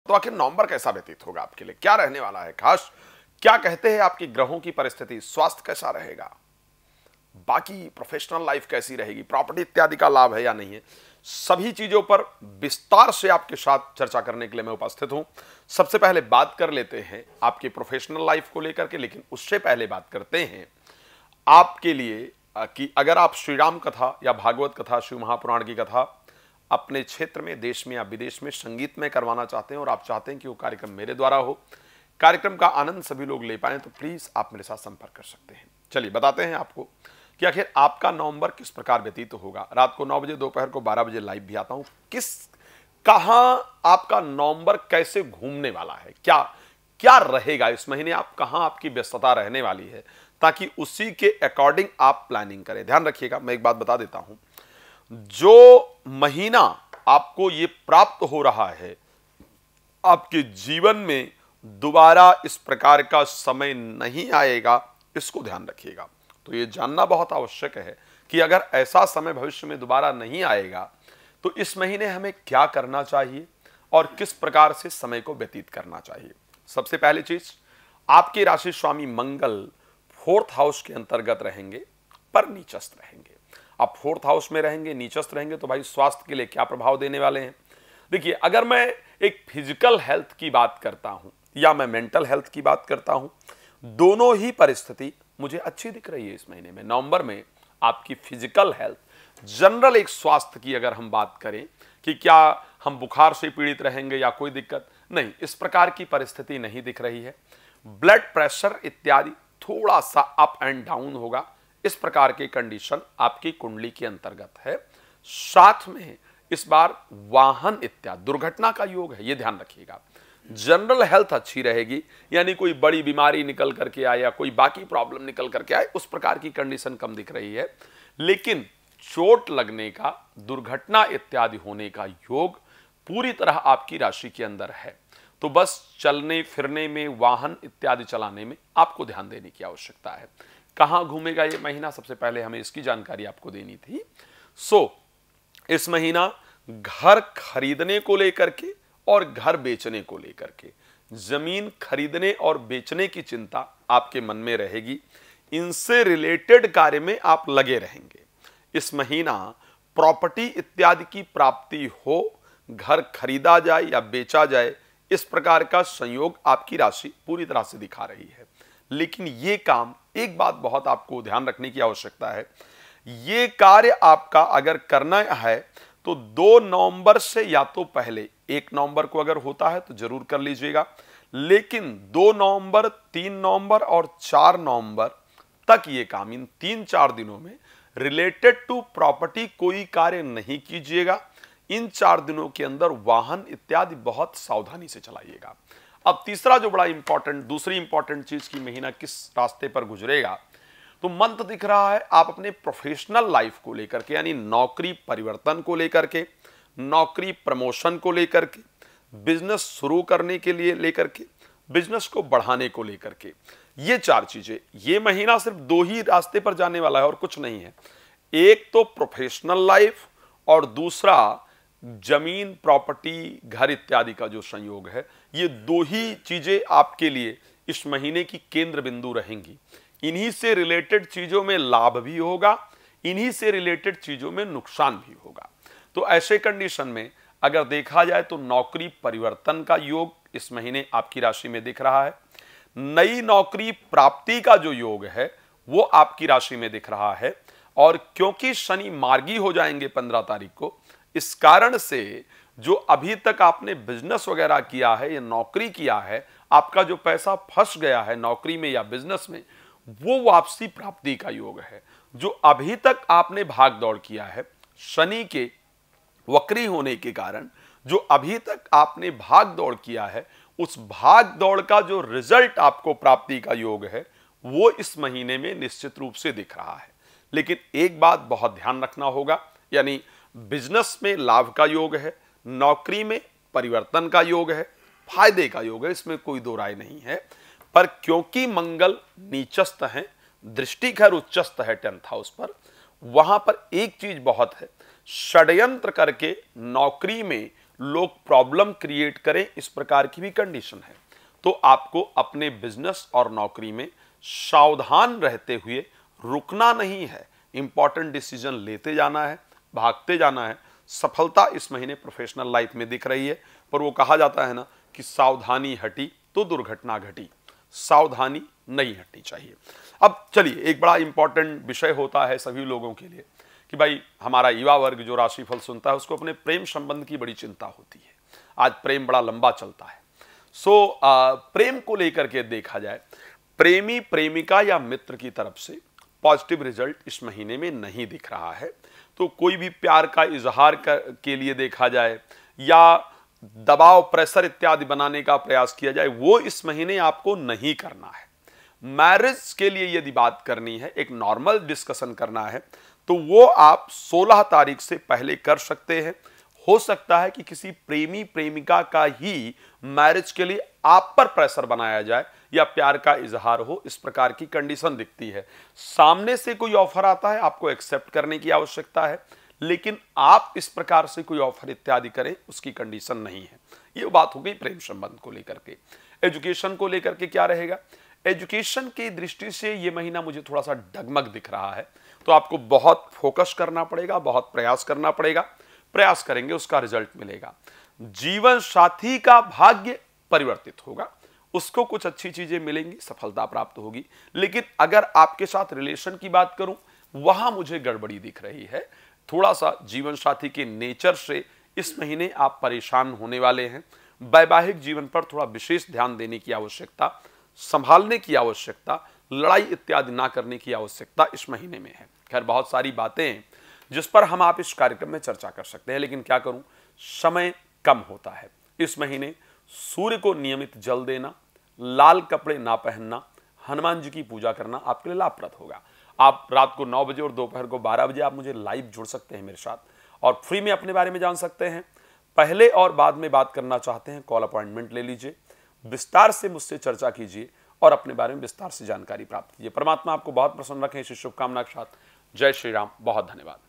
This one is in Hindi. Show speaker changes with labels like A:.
A: तो आखिर नवंबर कैसा व्यतीत होगा आपके लिए, क्या रहने वाला है खास, क्या कहते हैं आपकी ग्रहों की परिस्थिति, स्वास्थ्य कैसा रहेगा, बाकी प्रोफेशनल लाइफ कैसी रहेगी, प्रॉपर्टी इत्यादि का लाभ है या नहीं है, सभी चीजों पर विस्तार से आपके साथ चर्चा करने के लिए मैं उपस्थित हूं। सबसे पहले बात कर लेते हैं आपकी प्रोफेशनल लाइफ को लेकर के, लेकिन उससे पहले बात करते हैं आपके लिए कि अगर आप श्री राम कथा या भागवत कथा, शिव महापुराण की कथा अपने क्षेत्र में, देश में या विदेश में संगीत में करवाना चाहते हैं और आप चाहते हैं कि वो कार्यक्रम मेरे द्वारा हो, कार्यक्रम का आनंद सभी लोग ले पाएं, तो प्लीज आप मेरे साथ संपर्क कर सकते हैं। चलिए बताते हैं आपको कि आखिर आपका नवंबर किस प्रकार व्यतीत होगा। रात को 9 बजे, दोपहर को 12 बजे लाइव भी आता हूं। कहां आपका नवंबर कैसे घूमने वाला है, क्या क्या रहेगा इस महीने, आप कहां आपकी व्यस्तता रहने वाली है, ताकि उसी के अकॉर्डिंग आप प्लानिंग करें। ध्यान रखिएगा, मैं एक बात बता देता हूं, जो महीना आपको ये प्राप्त हो रहा है, आपके जीवन में दोबारा इस प्रकार का समय नहीं आएगा, इसको ध्यान रखिएगा। तो ये जानना बहुत आवश्यक है कि अगर ऐसा समय भविष्य में दोबारा नहीं आएगा तो इस महीने हमें क्या करना चाहिए और किस प्रकार से समय को व्यतीत करना चाहिए। सबसे पहली चीज, आपके राशि स्वामी मंगल 4th हाउस के अंतर्गत रहेंगे पर नीचस्थ रहेंगे। आप 4th हाउस में रहेंगे, नीचस्थ रहेंगे, तो भाई स्वास्थ्य के लिए क्या प्रभाव देने वाले हैं। देखिए, अगर मैं एक फिजिकल हेल्थ की बात करता हूं या मैं मेंटल हेल्थ की बात करता हूं, दोनों ही परिस्थिति मुझे अच्छी दिख रही है इस महीने में। नवंबर में आपकी फिजिकल हेल्थ, जनरल एक स्वास्थ्य की अगर हम बात करें कि क्या हम बुखार से पीड़ित रहेंगे या कोई दिक्कत नहीं, इस प्रकार की परिस्थिति नहीं दिख रही है। ब्लड प्रेशर इत्यादि थोड़ा सा अप एंड डाउन होगा, इस प्रकार की कंडीशन आपकी कुंडली के अंतर्गत है। साथ में इस बार वाहन इत्यादि दुर्घटना का योग है, यह ध्यान रखिएगा। जनरल हेल्थ अच्छी रहेगी, यानी कोई बड़ी बीमारी निकल करके आए या कोई बाकी प्रॉब्लम निकल करके आए, उस प्रकार की कंडीशन कम दिख रही है। लेकिन चोट लगने का, दुर्घटना इत्यादि होने का योग पूरी तरह आपकी राशि के अंदर है। तो बस चलने फिरने में, वाहन इत्यादि चलाने में आपको ध्यान देने की आवश्यकता है। कहां घूमेगा ये महीना, सबसे पहले हमें इसकी जानकारी आपको देनी थी। इस महीना घर खरीदने को लेकर के और घर बेचने को लेकर के, जमीन खरीदने और बेचने की चिंता आपके मन में रहेगी। इनसे रिलेटेड कार्य में आप लगे रहेंगे। इस महीना प्रॉपर्टी इत्यादि की प्राप्ति हो, घर खरीदा जाए या बेचा जाए, इस प्रकार का संयोग आपकी राशि पूरी तरह से दिखा रही है। लेकिन ये काम, एक बात बहुत आपको ध्यान रखने की आवश्यकता है, ये कार्य आपका अगर करना है तो 2 नवंबर से या तो पहले 1 नवंबर को अगर होता है तो जरूर कर लीजिएगा। लेकिन 2 नवंबर, 3 नवंबर और 4 नवंबर तक ये काम, इन 3-4 दिनों में रिलेटेड टू प्रॉपर्टी कोई कार्य नहीं कीजिएगा। इन 4 दिनों के अंदर वाहन इत्यादि बहुत सावधानी से चलाइएगा। अब तीसरा जो बड़ा इंपॉर्टेंट, दूसरी इंपॉर्टेंट चीज की महीना किस रास्ते पर गुजरेगा, तो मंत्र दिख रहा है आपने प्रोफेशनल लाइफ को लेकर के, यानी नौकरी परिवर्तन को लेकर के, नौकरी प्रमोशन को लेकर के, बिजनेस शुरू करने के लिए लेकर के, बिजनेस को बढ़ाने को लेकर के, ये 4 चीजें, ये महीना सिर्फ 2 ही रास्ते पर जाने वाला है और कुछ नहीं है। एक तो प्रोफेशनल लाइफ और दूसरा जमीन, प्रॉपर्टी, घर इत्यादि का जो संयोग है, ये 2 ही चीजें आपके लिए इस महीने की केंद्र बिंदु रहेंगी। इन्हीं से रिलेटेड चीजों में लाभ भी होगा, इन्हीं से रिलेटेड चीजों में नुकसान भी होगा। तो ऐसे कंडीशन में अगर देखा जाए तो नौकरी परिवर्तन का योग इस महीने आपकी राशि में दिख रहा है। नई नौकरी प्राप्ति का जो योग है वो आपकी राशि में दिख रहा है। और क्योंकि शनि मार्गी हो जाएंगे 15 तारीख को, इस कारण से जो अभी तक आपने बिजनेस वगैरह किया है या नौकरी किया है, आपका जो पैसा फंस गया है नौकरी में या बिजनेस में, वो वापसी प्राप्ति का योग है। जो अभी तक आपने भाग दौड़ किया है, शनि के वक्री होने के कारण जो अभी तक आपने भाग दौड़ किया है, उस भाग दौड़ का जो रिजल्ट आपको प्राप्ति का योग है, वो इस महीने में निश्चित रूप से दिख रहा है। लेकिन एक बात बहुत ध्यान रखना होगा, यानी बिजनेस में लाभ का योग है, नौकरी में परिवर्तन का योग है, फायदे का योग है, इसमें कोई दो राय नहीं है। पर क्योंकि मंगल नीचस्थ है, दृष्टि खैर उच्चस्थ है 10th हाउस पर, वहां पर एक चीज बहुत है, षड्यंत्र करके नौकरी में लोग प्रॉब्लम क्रिएट करें, इस प्रकार की भी कंडीशन है। तो आपको अपने बिजनेस और नौकरी में सावधान रहते हुए रुकना नहीं है, इंपॉर्टेंट डिसीजन लेते जाना है, भागते जाना है। सफलता इस महीने प्रोफेशनल लाइफ में दिख रही है, पर वो कहा जाता है ना कि सावधानी हटी तो दुर्घटना घटी, सावधानी नहीं हटनी चाहिए। अब चलिए, एक बड़ा इंपॉर्टेंट विषय होता है सभी लोगों के लिए कि भाई हमारा युवा वर्ग जो राशिफल सुनता है उसको अपने प्रेम संबंध की बड़ी चिंता होती है। आज प्रेम बड़ा लंबा चलता है। प्रेम को लेकर के देखा जाए, प्रेमी प्रेमिका या मित्र की तरफ से पॉजिटिव रिजल्ट इस महीने में नहीं दिख रहा है। तो कोई भी प्यार का इजहार के लिए देखा जाए या दबाव, प्रेशर इत्यादि बनाने का प्रयास किया जाए, वो इस महीने आपको नहीं करना है। मैरिज के लिए यदि बात करनी है, एक नॉर्मल डिस्कशन करना है, तो वो आप 16 तारीख से पहले कर सकते हैं। हो सकता है कि किसी प्रेमी प्रेमिका का ही मैरिज के लिए आप पर प्रेशर बनाया जाए या प्यार का इजहार हो, इस प्रकार की कंडीशन दिखती है। सामने से कोई ऑफर आता है, आपको एक्सेप्ट करने की आवश्यकता है, लेकिन आप इस प्रकार से कोई ऑफर इत्यादि करें, उसकी कंडीशन नहीं है। ये बात हो गई प्रेम संबंध को लेकर के। एजुकेशन को लेकर के क्या रहेगा? एजुकेशन की दृष्टि से ये महीना मुझे थोड़ा सा डगमग दिख रहा है, तो आपको बहुत फोकस करना पड़ेगा, बहुत प्रयास करना पड़ेगा। प्रयास करेंगे, उसका रिजल्ट मिलेगा। जीवन साथी का भाग्य परिवर्तित होगा, उसको कुछ अच्छी चीजें मिलेंगी, सफलता प्राप्त होगी। लेकिन अगर आपके साथ रिलेशन की बात करूं, वहां मुझे गड़बड़ी दिख रही है। थोड़ा सा जीवन साथी के नेचर से इस महीने आप परेशान होने वाले हैं। वैवाहिक जीवन पर थोड़ा विशेष ध्यान देने की आवश्यकता, संभालने की आवश्यकता, लड़ाई इत्यादि ना करने की आवश्यकता इस महीने में है। खैर, बहुत सारी बातें हैं जिस पर हम आप इस कार्यक्रम में चर्चा कर सकते हैं, लेकिन क्या करूं, समय कम होता है। इस महीने सूर्य को नियमित जल देना, लाल कपड़े ना पहनना, हनुमान जी की पूजा करना आपके लिए लाभप्रद होगा। आप रात को 9 बजे और दोपहर को 12 बजे आप मुझे लाइव जुड़ सकते हैं मेरे साथ, और फ्री में अपने बारे में जान सकते हैं। पहले और बाद में बात करना चाहते हैं, कॉल अपॉइंटमेंट ले लीजिए, विस्तार से मुझसे चर्चा कीजिए और अपने बारे में विस्तार से जानकारी प्राप्त कीजिए। परमात्मा आपको बहुत प्रसन्न रखें, इसी शुभकामना के साथ जय श्री राम। बहुत धन्यवाद।